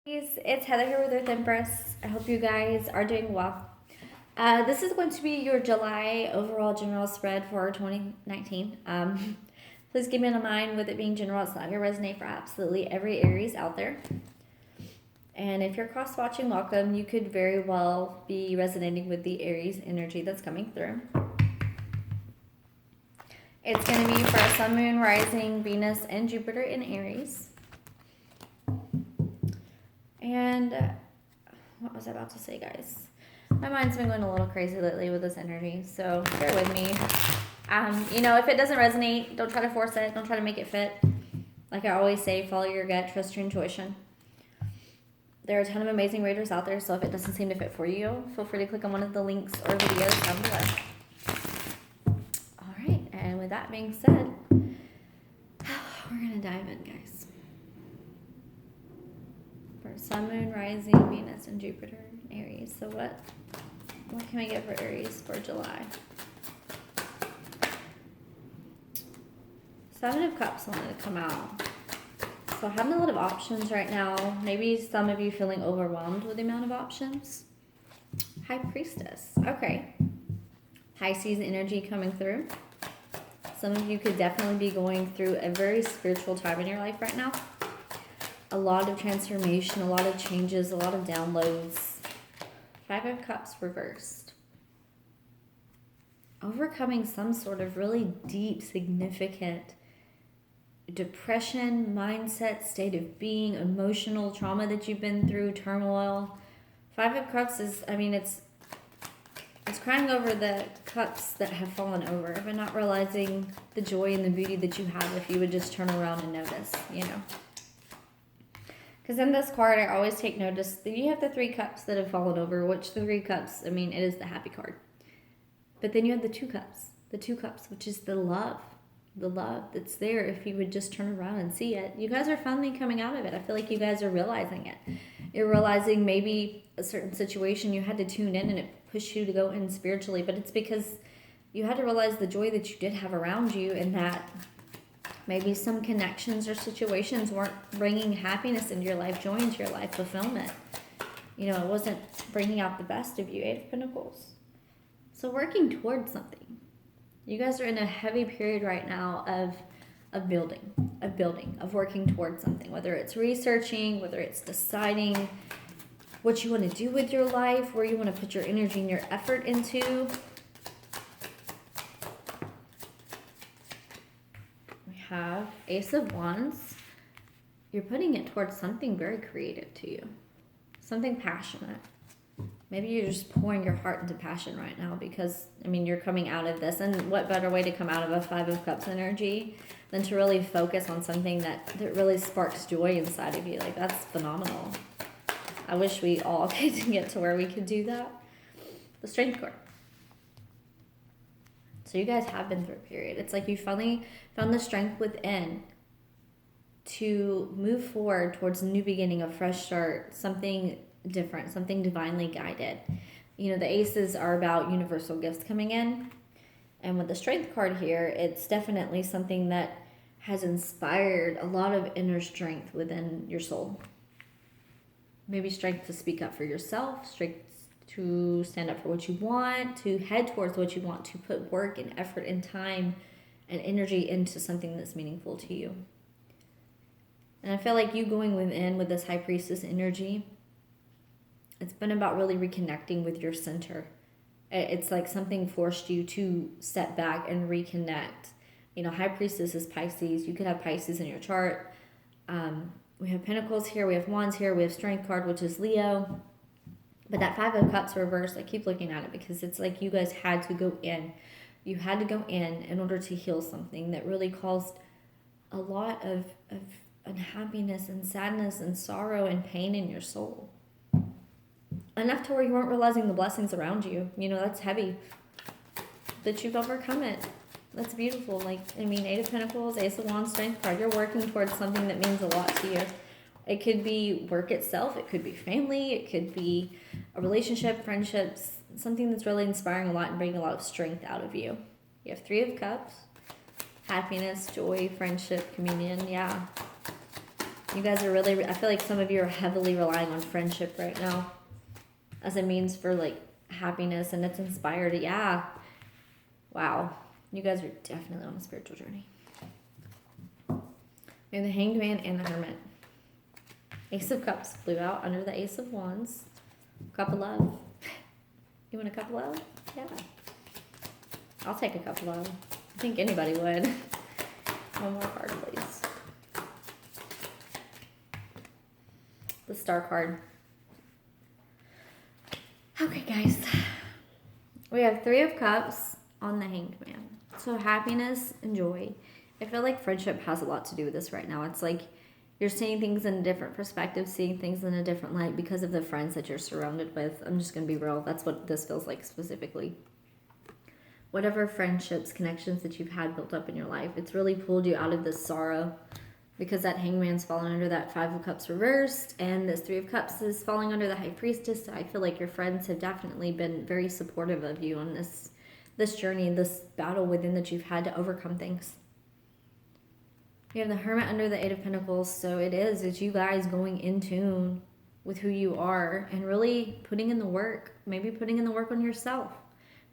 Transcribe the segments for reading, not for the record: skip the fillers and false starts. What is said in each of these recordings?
It's Heather here with Empress. I hope you guys are doing well. This is going to be your July overall general spread for 2019. Please keep in mind with it being general, it's not going to resonate for absolutely every Aries out there. And if you're cross watching, welcome. You could very well be resonating with the Aries energy that's coming through. It's going to be for Sun, Moon, Rising, Venus, and Jupiter in Aries. And what was I about to say, guys? My mind's been going a little crazy lately with this energy, so bear with me. If it doesn't resonate, don't try to force it. Don't try to make it fit. Like I always say, follow your gut, trust your intuition. There are a ton of amazing readers out there, so if it doesn't seem to fit for you, feel free to click on one of the links or videos down below. All right, and with that being said, we're going to dive in, guys. For Sun, Moon, Rising, Venus, and Jupiter in Aries. So what can we get for Aries for July? Seven of Cups wanted to come out. So having a lot of options right now. Maybe some of you feeling overwhelmed with the amount of options. High Priestess. Okay. Pisces energy coming through. Some of you could definitely be going through a very spiritual time in your life right now. A lot of transformation, a lot of changes, a lot of downloads. Five of Cups reversed. Overcoming some sort of really deep, significant depression, mindset, state of being, emotional trauma that you've been through, turmoil. Five of Cups is, it's crying over the cups that have fallen over, but not realizing the joy and the beauty that you have if you would just turn around and notice, Because in this card, I always take notice that you have the three cups that have fallen over, which the three cups, it is the happy card. But then you have the two cups, which is the love that's there if you would just turn around and see it. You guys are finally coming out of it. I feel like you guys are realizing it. You're realizing maybe a certain situation you had to tune in and it pushed you to go in spiritually, but it's because you had to realize the joy that you did have around you and that maybe some connections or situations weren't bringing happiness into your life, joy into your life, fulfillment. It wasn't bringing out the best of you. Eight of Pentacles. So working towards something. You guys are in a heavy period right now of building, of working towards something. Whether it's researching, whether it's deciding what you want to do with your life, where you want to put your energy and your effort into. Have Ace of Wands. You're putting it towards something very creative to you, something passionate. Maybe you're just pouring your heart into passion right now because you're coming out of this, and what better way to come out of a Five of Cups energy than to really focus on something that really sparks joy inside of you. Like, that's phenomenal. I wish we all could get to where we could do that. The Strength card. So you guys have been through a period. It's like you finally found the strength within to move forward towards a new beginning, a fresh start, something different, something divinely guided. The aces are about universal gifts coming in. And with the Strength card here, it's definitely something that has inspired a lot of inner strength within your soul. Maybe strength to speak up for yourself, strength to stand up for what you want, to head towards what you want, to put work and effort and time and energy into something that's meaningful to you. And I feel like you going within with this High Priestess energy, it's been about really reconnecting with your center. It's like something forced you to step back and reconnect. High Priestess is Pisces. You could have Pisces in your chart. We have Pentacles here. We have Wands here. We have Strength card, which is Leo. But that Five of Cups reversed, I keep looking at it because it's like you guys had to go in. You had to go in order to heal something that really caused a lot of unhappiness and sadness and sorrow and pain in your soul. Enough to where you weren't realizing the blessings around you. That's heavy. That you've overcome it. That's beautiful. Eight of Pentacles, Ace of Wands, Strength card. You're working towards something that means a lot to you. It could be work itself. It could be family. It could be a relationship, friendships, something that's really inspiring a lot and bringing a lot of strength out of you. You have Three of Cups, happiness, joy, friendship, communion. Yeah. You guys are really, I feel like some of you are heavily relying on friendship right now as a means for like happiness, and it's inspired. Yeah. Wow. You guys are definitely on a spiritual journey. We have the Hanged Man and the Hermit. Ace of Cups flew out under the Ace of Wands. Cup of love. You want a cup of love? Yeah. I'll take a cup of love. I think anybody would. One more card, please. The Star card. Okay, guys. We have Three of Cups on the Hanged Man. So happiness and joy. I feel like friendship has a lot to do with this right now. It's like you're seeing things in a different perspective, seeing things in a different light because of the friends that you're surrounded with. I'm just going to be real. That's what this feels like specifically. Whatever friendships, connections that you've had built up in your life, it's really pulled you out of this sorrow, because that Hangman's fallen under that Five of Cups reversed, and this Three of Cups is falling under the High Priestess. I feel like your friends have definitely been very supportive of you on this journey, this battle within that you've had to overcome things. You have the Hermit under the Eight of Pentacles, so it's you guys going in tune with who you are and really putting in the work, maybe putting in the work on yourself,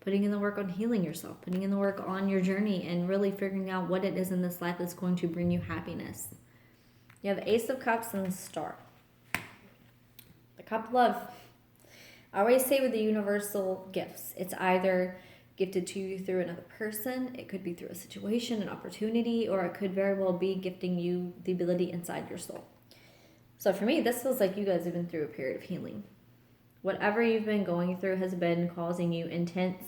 putting in the work on healing yourself, putting in the work on your journey, and really figuring out what it is in this life that's going to bring you happiness. You have the Ace of Cups and the Star. The Cup of Love. I always say with the universal gifts, it's either gifted to you through another person, it could be through a situation, an opportunity, or it could very well be gifting you the ability inside your soul. So for me, this feels like you guys have been through a period of healing. Whatever you've been going through has been causing you intense,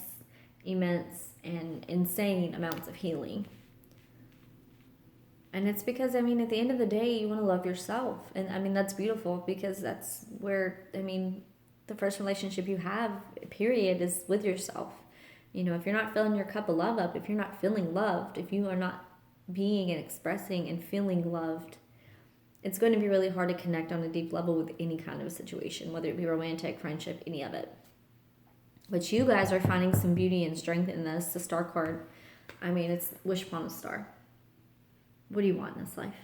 immense, and insane amounts of healing. And it's because, at the end of the day, you want to love yourself. And, that's beautiful, because that's where, the first relationship you have, period, is with yourself. If you're not filling your cup of love up, if you're not feeling loved, if you are not being and expressing and feeling loved, it's going to be really hard to connect on a deep level with any kind of a situation, whether it be romantic, friendship, any of it. But you guys are finding some beauty and strength in this. The Star card, it's wish upon a star. What do you want in this life?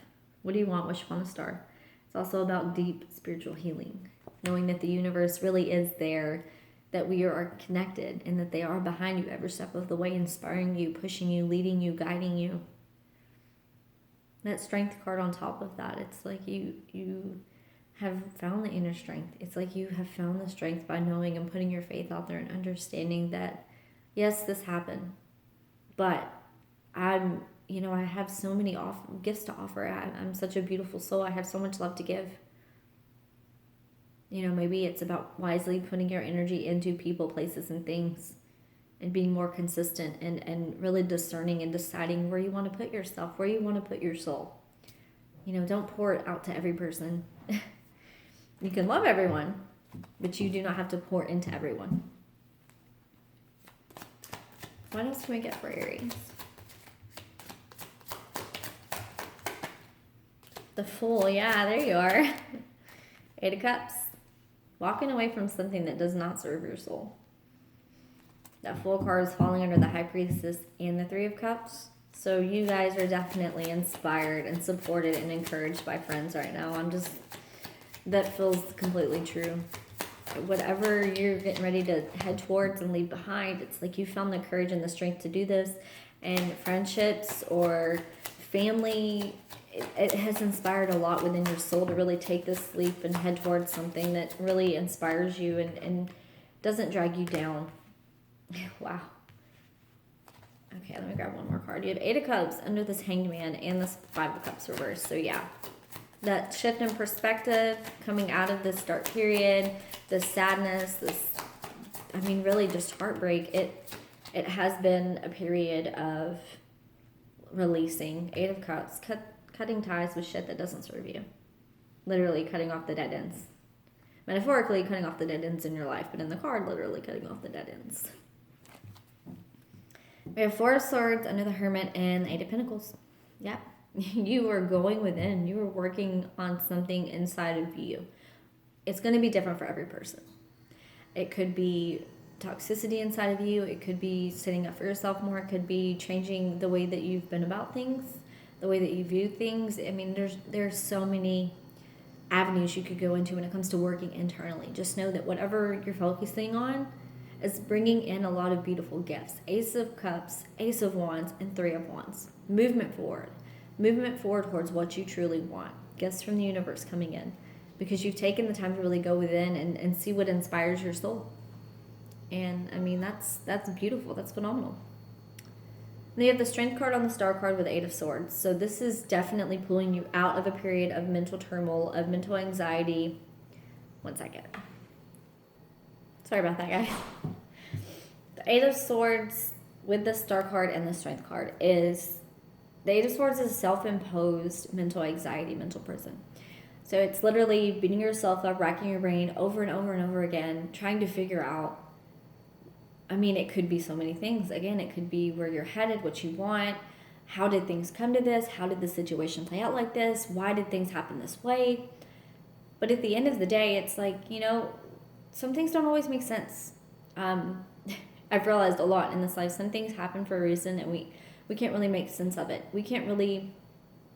What do you want? Wish upon a star. It's also about deep spiritual healing, knowing that the universe really is there, that we are connected, and that they are behind you every step of the way, inspiring you, pushing you, leading you, guiding you. That Strength card on top of that, it's like you have found the inner strength. It's like you have found the strength by knowing and putting your faith out there and understanding that, yes, this happened, but I have so many gifts to offer. I'm such a beautiful soul. I have so much love to give. Maybe it's about wisely putting your energy into people, places, and things, and being more consistent and really discerning and deciding where you want to put yourself, where you want to put your soul. Don't pour it out to every person. You can love everyone, but you do not have to pour into everyone. What else can we get for Aries? The Fool, yeah, there you are. Eight of Cups. Walking away from something that does not serve your soul. That Fool card is falling under the High Priestess and the Three of Cups. So you guys are definitely inspired and supported and encouraged by friends right now. That feels completely true. Whatever you're getting ready to head towards and leave behind, it's like you found the courage and the strength to do this. And friendships or family, it has inspired a lot within your soul to really take this leap and head towards something that really inspires you and doesn't drag you down. Wow. Okay, let me grab one more card. You have Eight of Cups under this Hanged Man and this Five of Cups reversed. So yeah, that shift in perspective coming out of this dark period, this sadness, really just heartbreak. It has been a period of releasing. Eight of Cups, cutting ties with shit that doesn't serve you. Literally cutting off the dead ends. Metaphorically cutting off the dead ends in your life, but in the card, literally cutting off the dead ends. We have Four of Swords under the Hermit and the Eight of Pentacles. Yeah. You are going within. You are working on something inside of you. It's going to be different for every person. It could be toxicity inside of you. It could be sitting up for yourself more. It could be changing the way that you've been about things. the way that you view things. I mean, there's so many avenues you could go into when it comes to working internally. Just know that whatever you're focusing on is bringing in a lot of beautiful gifts. Ace of Cups, Ace of Wands, and Three of Wands. Movement forward. Movement forward towards what you truly want. Gifts from the universe coming in. Because you've taken the time to really go within and see what inspires your soul. And I mean, that's beautiful. That's phenomenal. Then you have the Strength card on the Star card with the Eight of Swords. So this is definitely pulling you out of a period of mental turmoil, of mental anxiety. One second. Sorry about that, guys. The Eight of Swords with the Star card and the Strength card is... The Eight of Swords is self-imposed mental anxiety, mental prison. So it's literally beating yourself up, racking your brain over and over and over again, trying to figure out... I mean, it could be so many things. Again, it could be where you're headed, what you want. How did things come to this? How did the situation play out like this? Why did things happen this way? But at the end of the day, it's like, you know, some things don't always make sense. I've realized a lot in this life. Some things happen for a reason, and we can't really make sense of it. We can't really,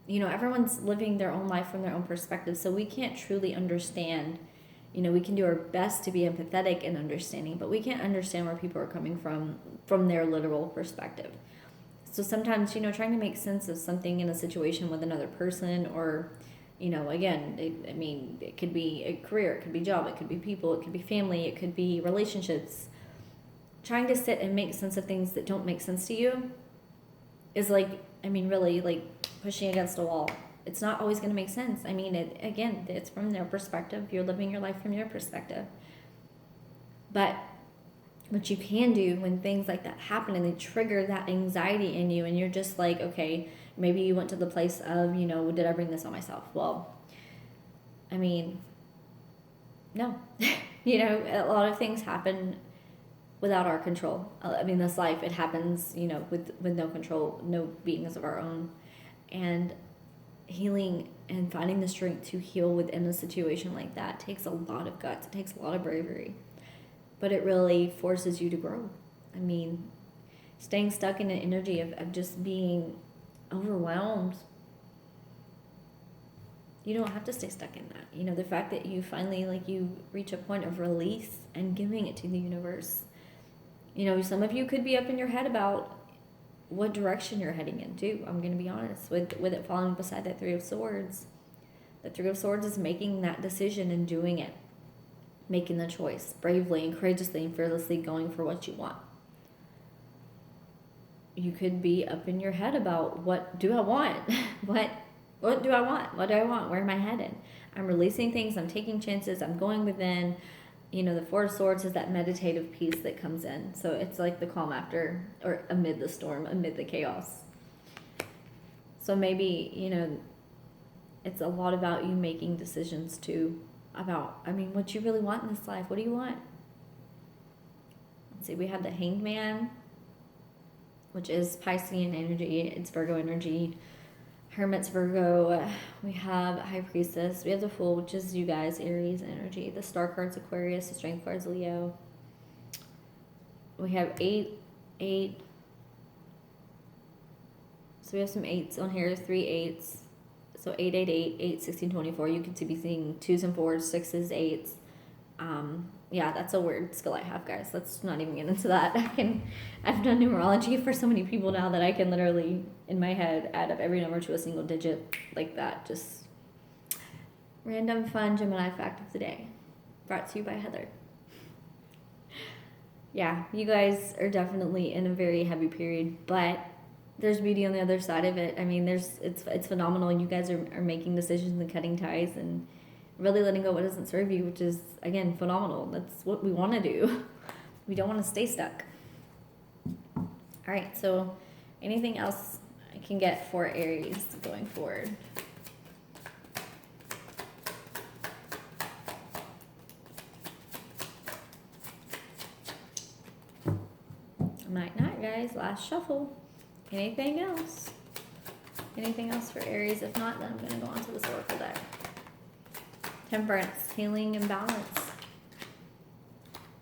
you know, everyone's living their own life from their own perspective, so we can't truly understand. You know, we can do our best to be empathetic and understanding, but we can't understand where people are coming from their literal perspective. So sometimes, you know, trying to make sense of something in a situation with another person, or, you know, again, it could be a career, it could be job, it could be people, it could be family, it could be relationships. Trying to sit and make sense of things that don't make sense to you is like, I mean, really like pushing against a wall. It's not always going to make sense. I mean, it's from their perspective. You're living your life from your perspective. But what you can do when things like that happen and they trigger that anxiety in you, and you're just like, okay, maybe you went to the place of, you know, did I bring this on myself? Well, I mean, no. You know, a lot of things happen without our control. I mean, this life, it happens, you know, with no control, no beings of our own. And healing and finding the strength to heal within a situation like that takes a lot of guts. It takes a lot of bravery. But it really forces you to grow. I mean, staying stuck in an energy of just being overwhelmed, you don't have to stay stuck in that. You know, the fact that you finally, like, you reach a point of release and giving it to the universe. You know, some of you could be up in your head about what direction you're heading into. I'm going to be honest with it falling beside that Three of Swords. The Three of Swords is making that decision and doing it, making the choice bravely and courageously and fearlessly, going for what you want. You could be up in your head about, what do I want? What do I want? What do I want? Where am I headed? I'm releasing things. I'm taking chances. I'm going within. You know, the Four of Swords is that meditative peace that comes in. So it's like the calm after, or amid the storm, amid the chaos. So maybe, you know, it's a lot about you making decisions too about, I mean, what you really want in this life. What do you want? Let's see, we have the Hanged Man, which is Piscean energy. It's Virgo energy. Hermit's Virgo. We have High Priestess. We have the Fool, which is you guys, Aries energy. The Star card's Aquarius. The Strength card's Leo. We have 8. So we have some 8s on here. 3 8s. So 8, 8, 8, 8, 16, 24. You could be seeing 2s and 4s, 6s, 8s. Yeah, that's a weird skill I have, guys. Let's not even get into that. I've done numerology for so many people now that I can literally, in my head, add up every number to a single digit like that. Just random fun Gemini fact of the day. Brought to you by Heather. Yeah, you guys are definitely in a very heavy period, but there's beauty on the other side of it. I mean, it's phenomenal, and you guys are making decisions and cutting ties and really letting go what doesn't serve you, which is, again, phenomenal. That's what we want to do. We don't want to stay stuck. All right, so anything else I can get for Aries going forward? Might not, guys. Last shuffle. Anything else? Anything else for Aries? If not, then I'm going to go on to the Oracle deck. Temperance, healing and balance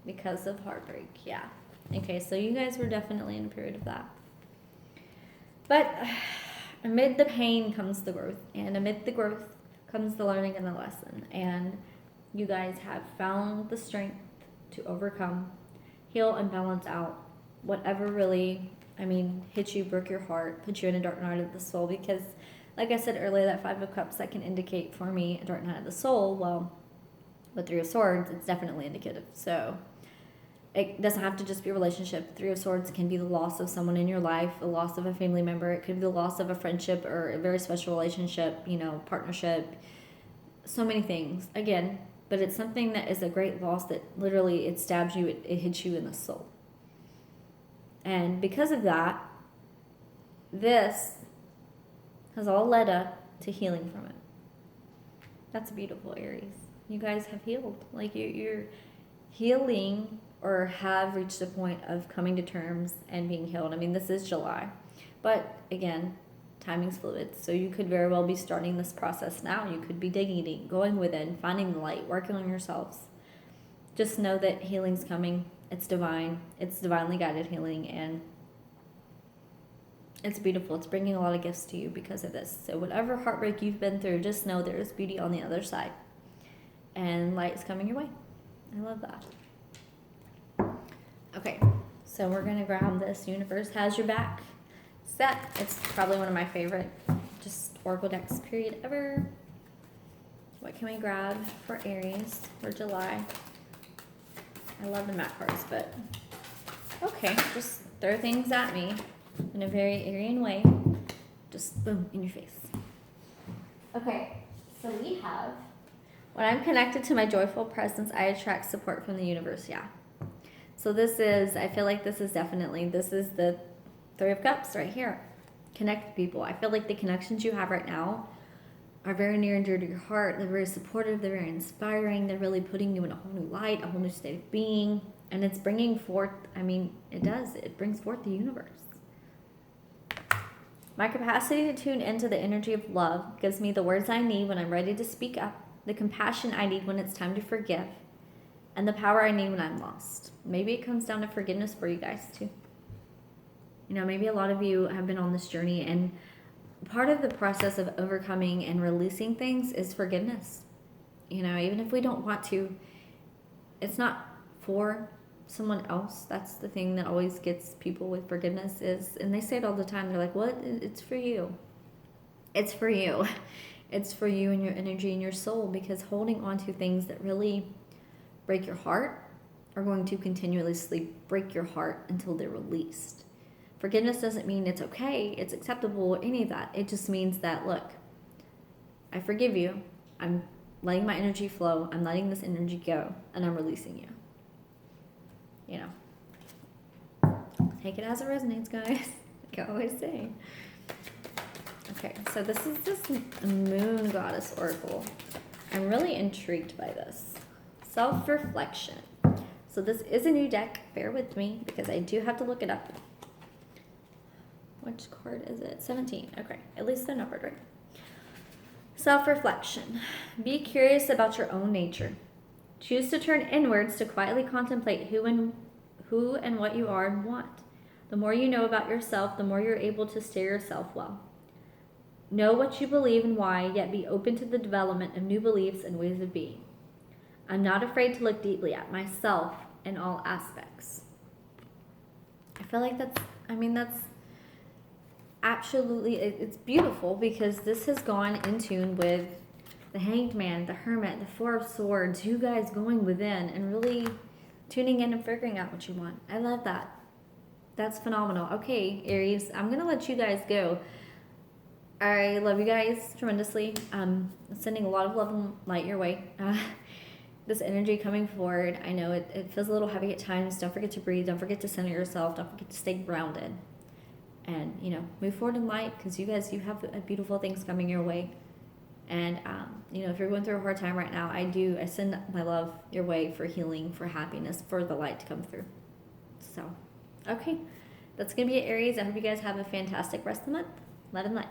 because of heartbreak. Yeah. Okay, so you guys were definitely in a period of that. But amid the pain comes the growth, and amid the growth comes the learning and the lesson. And you guys have found the strength to overcome, heal, and balance out whatever really, hit you, broke your heart, put you in a dark night of the soul. Because, like I said earlier, that Five of Cups, that can indicate for me a dark night of the soul. Well, with Three of Swords, it's definitely indicative. So it doesn't have to just be a relationship. Three of Swords can be the loss of someone in your life, the loss of a family member. It could be the loss of a friendship or a very special relationship, partnership. So many things. Again, but it's something that is a great loss that literally it stabs you, it hits you in the soul. And because of that, this has all led up to healing from it. That's beautiful, Aries. You guys have healed. Like you're healing or have reached a point of coming to terms and being healed. This is July. But again, timing's fluid. So you could very well be starting this process now. You could be digging deep, going within, finding the light, working on yourselves. Just know that healing's coming. It's divine. It's divinely guided healing, and it's beautiful. It's bringing a lot of gifts to you because of this. So whatever heartbreak you've been through, just know there is beauty on the other side. And light's coming your way. I love that. Okay, so we're going to grab this Universe Has Your Back set. It's probably one of my favorite just oracle decks period ever. What can we grab for Aries for July? I love the mat cards, but okay, just throw things at me in a very Aryan way. Just boom, in your face. Okay, so we have, when I'm connected to my joyful presence, I attract support from the universe. Yeah. So this is, I feel like this is the Three of Cups right here. Connect with people. I feel like the connections you have right now are very near and dear to your heart. They're very supportive. They're very inspiring. They're really putting you in a whole new light, a whole new state of being. And it's bringing forth, it brings forth the universe. My capacity to tune into the energy of love gives me the words I need when I'm ready to speak up, the compassion I need when it's time to forgive, and the power I need when I'm lost. Maybe it comes down to forgiveness for you guys too. Maybe a lot of you have been on this journey, and part of the process of overcoming and releasing things is forgiveness. Even if we don't want to, it's not for someone else. That's the thing that always gets people with forgiveness is, and they say it all the time, they're like, what? It's for you. It's for you. It's for you and your energy and your soul, because holding on to things that really break your heart are going to continuously break your heart until they're released. Forgiveness doesn't mean it's okay, it's acceptable, or any of that. It just means that, look, I forgive you. I'm letting my energy flow. I'm letting this energy go, and I'm releasing you. Take it as it resonates, guys. Like I always say. Okay, so this is this Moon Goddess Oracle. I'm really intrigued by this. Self-reflection. So this is a new deck. Bear with me, because I do have to look it up. Which card is it? 17. Okay, at least they're numbered, right? Self-reflection. Be curious about your own nature. Choose to turn inwards to quietly contemplate who and what you are and want. The more you know about yourself, the more you're able to steer yourself well. Know what you believe and why, yet be open to the development of new beliefs and ways of being. I'm not afraid to look deeply at myself in all aspects. I feel like that's absolutely, it's beautiful, because this has gone in tune with the Hanged Man, the Hermit, the Four of Swords, you guys going within and really tuning in and figuring out what you want. I love that. That's phenomenal. Okay, Aries, I'm going to let you guys go. I love you guys tremendously. Sending a lot of love and light your way. This energy coming forward, I know it feels a little heavy at times. Don't forget to breathe. Don't forget to center yourself. Don't forget to stay grounded. And, move forward in light, because you guys, you have beautiful things coming your way. And, if you're going through a hard time right now, I send my love your way for healing, for happiness, for the light to come through. So, okay. That's going to be it, Aries. I hope you guys have a fantastic rest of the month. Love and light.